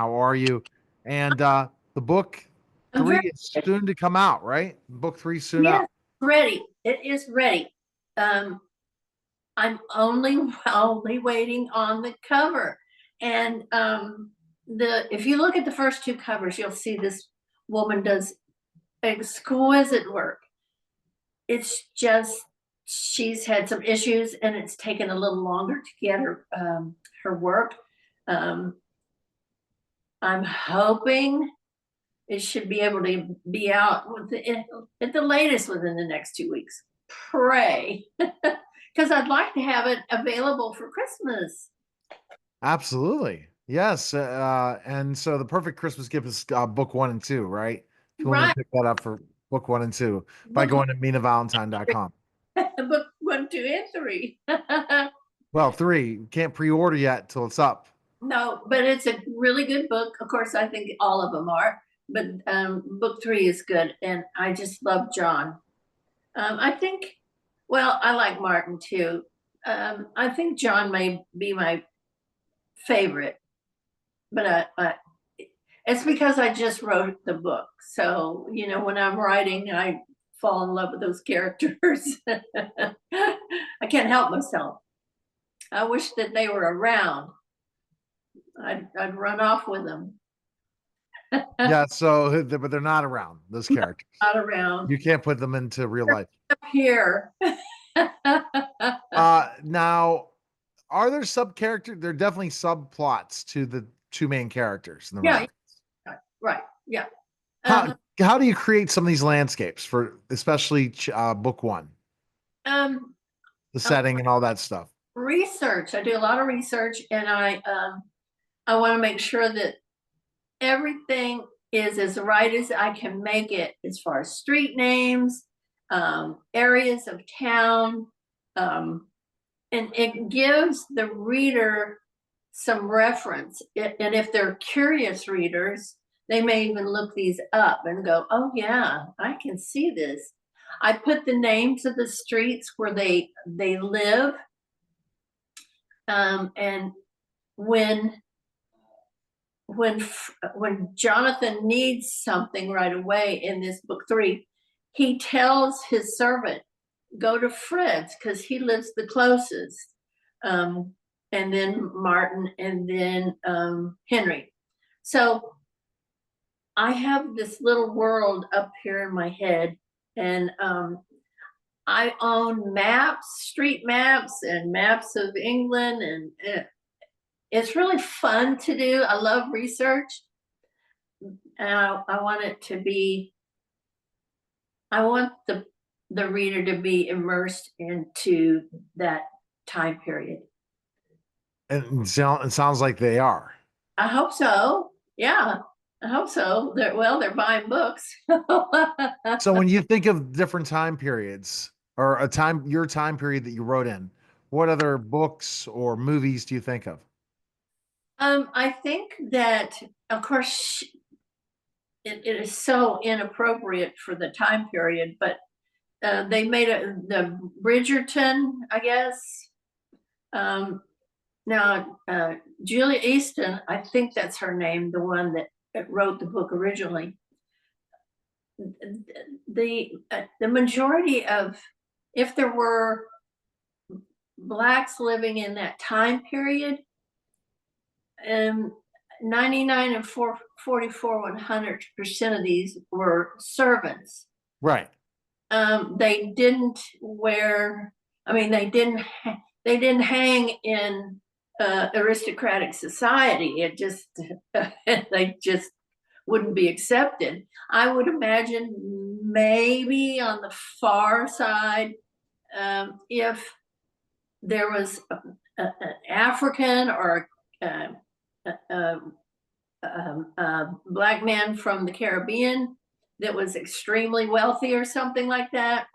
How are you? And the book I'm three very is ready. soon to come out, right? Book three soon out. Yes, ready. It is ready. Um, I'm only waiting on the cover. And the if you look at the first two covers, you'll see this woman does exquisite work. It's just she's had some issues and it's taken a little longer to get her work. Um, I'm hoping it should be able to be out at the latest within the next 2 weeks. Pray, because I'd like to have it available for Christmas. Absolutely. Yes. And so the perfect Christmas gift is book one and two, right? If you want to Right, pick that up for book one and two by book going to MinaValentine.com. book 1, 2, and 3. Well, three, you can't pre-order yet till it's up. No, but it's a really good book. Of course, I think all of them are, but book 3 is good, and I just love John. I think, well, I like Martin too. I think John may be my favorite, but it's because I just wrote the book. So, when I'm writing, I fall in love with those characters. I can't help myself. I wish that they were around. I'd run off with them. Yeah, so but they're not around, those characters. Not around. You can't put them into real life. Up here. Now are there sub characters? There are definitely subplots to the two main characters in the Yeah, romance. right. Yeah. How Um, how do you create some of these landscapes for especially book one, um, the uh, setting and all that stuff? research. I do a lot of research, and I want to make sure that everything is as right as I can make it, as far as street names, areas of town, and it gives the reader some reference. And if they're curious readers, they may even look these up and go, "Oh yeah, I can see this." I put the names of the streets where they live, and when when when Jonathan needs something right away in this book 3, he tells his servant, "Go to Fred's because he lives the closest." Um, and then Martin, and then Henry. So I have this little world up here in my head, and I own maps, street maps, and maps of England, and it's really fun to do. I love research, and I want it to be. I want the reader to be immersed into that time period. And it sounds like they are. I hope so. Yeah, I hope so. They're buying books. So when you think of different time periods or your time period that you wrote in, what other books or movies do you think of? I think that, of course, it is so inappropriate for the time period, but they made the Bridgerton, I guess. Um, now, Julia Easton, I think that's her name, the one that wrote the book originally. The majority of, if there were blacks living in that time period, 99 and 44 100% of these were servants. Right. They didn't wear, I mean, they didn't hang in aristocratic society. It just, they just wouldn't be accepted. I would imagine maybe on the far side, if there was an African or a, a, a black man from the Caribbean that was extremely wealthy or something like that,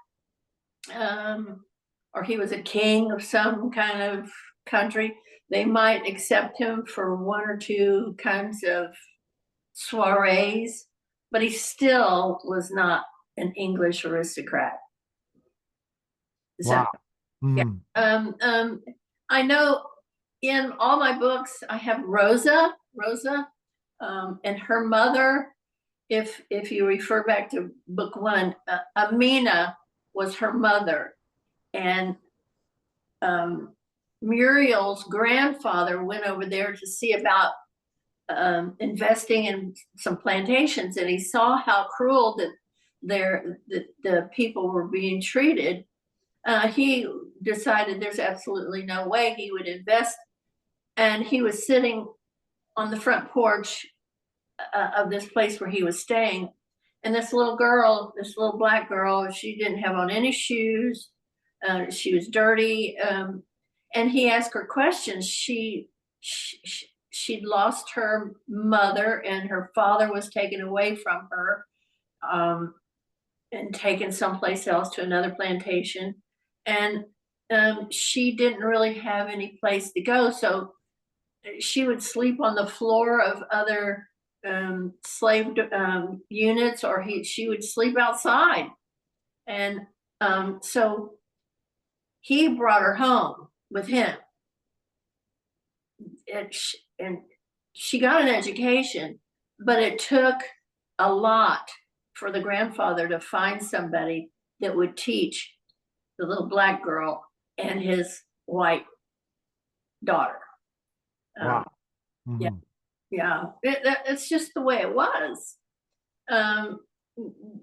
or he was a king of some kind of country, they might accept him for one or two kinds of soirees, but he still was not an English aristocrat. Is that, Wow. yeah? Hmm. I know in all my books I have Rosa. Rosa. And her mother, if you refer back to book one, Amina was her mother, and Muriel's grandfather went over there to see about investing in some plantations, and he saw how cruel that the people were being treated. He decided there's absolutely no way he would invest, and he was sitting on the front porch of this place where he was staying, and this little girl, this little black girl, she didn't have on any shoes. She was dirty, and he asked her questions. She'd lost her mother, and her father was taken away from her, and taken someplace else to another plantation, and she didn't really have any place to go, so she would sleep on the floor of other slave units, or she would sleep outside. And so he brought her home with him. And she got an education, but it took a lot for the grandfather to find somebody that would teach the little black girl and his white daughter. Wow. Yeah, yeah. It's just the way it was.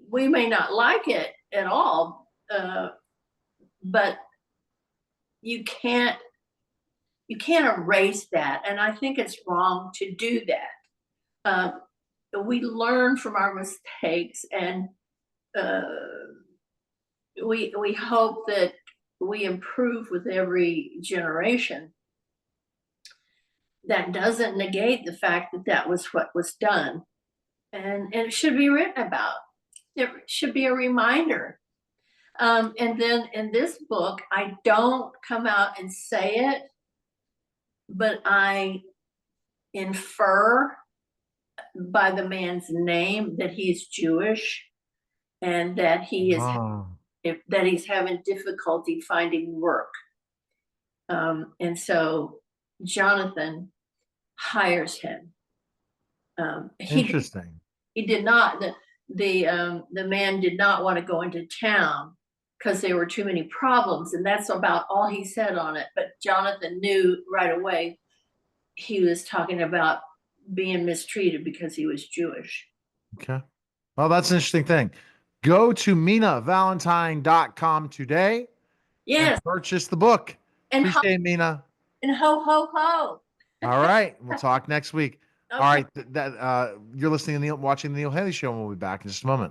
We may not like it at all, but you can't erase that, and I think it's wrong to do that. We learn from our mistakes, and we hope that we improve with every generation. That doesn't negate the fact that that was what was done, and it should be written about. It should be a reminder. And then in this book, I don't come out and say it, but I infer by the man's name that he's Jewish, and that that he's having difficulty finding work. And so Jonathan hires him. Interesting. He did not. The man did not want to go into town because there were too many problems, and that's about all he said on it. But Jonathan knew right away he was talking about being mistreated because he was Jewish. Okay. Well, that's an interesting thing. Go to MinaValentine.com today Yes, and purchase the book. and ho, Appreciate it, Mina. and ho ho ho. All right. We'll talk next week. All Okay. right. You're listening to watching the Neil Haley Show, and we'll be back in just a moment.